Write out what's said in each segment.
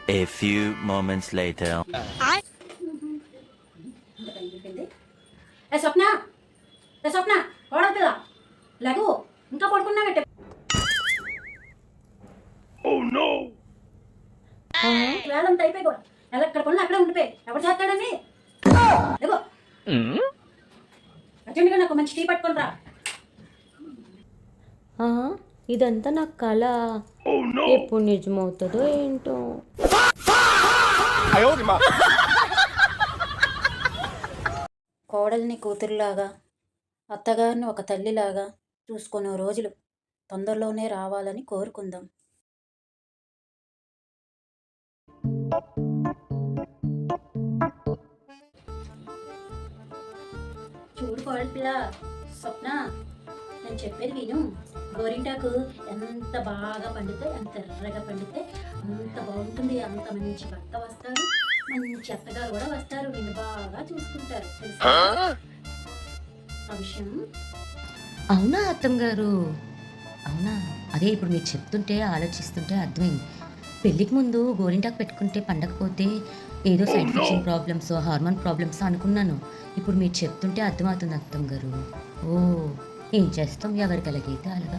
A few moments later. ఏ స్వప్న, ఏ స్వప్న, కోడల పిల్ల లఘు, ఇంకా పడుకున్నావంటే వేలంతా అయిపోయి కూడా ఎక్కడ పనులు అక్కడే ఉండిపోయి ఎవరు చేస్తాడని లేవో అర్జెంట్గా నాకు మంచి టీ పట్టుకొని రా. ఇదంతా నాకు కళ, ఎప్పుడు నిజమవుతుందో ఏంటో. కోడల్ని కూతురులాగా, అత్తగారిని ఒక తల్లిలాగా చూసుకునే రోజులు తొందరలోనే రావాలని కోరుకుందాం. చూడు కోడలి పిల్ల స్వప్న, నేను చెప్పేది విను. గోరింటాకు ఎంత బాగా పండితే, ఎంత ఎర్రగా పండితే అంత బాగుంటుంది. అంత మంచి భర్త వస్తారు, మంచి అత్తగారు కూడా వస్తారు, నిన్ను బాగా చూసుకుంటారు తెలుసా ఆ విషయం. అవునా అత్తమ్మ గారు? అవునా? అదే ఇప్పుడు మీరు చెప్తుంటే ఆలోచిస్తుంటే అర్థమైంది. పెళ్ళికి ముందు గోరింటాకు పెట్టుకుంటే పండకపోతే ఏదో side affection problems, hormone problems అనుకున్నాను. ఇప్పుడు మీరు చెప్తుంటే అర్థమవుతుంది అత్తమ్మ గారు. ఓ, ఏం చేస్తాం, ఎవరికి అలాగైతే అలాగా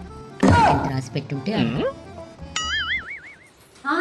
ఎంత రాసి పెట్టుంటే అలాగా. ఆ?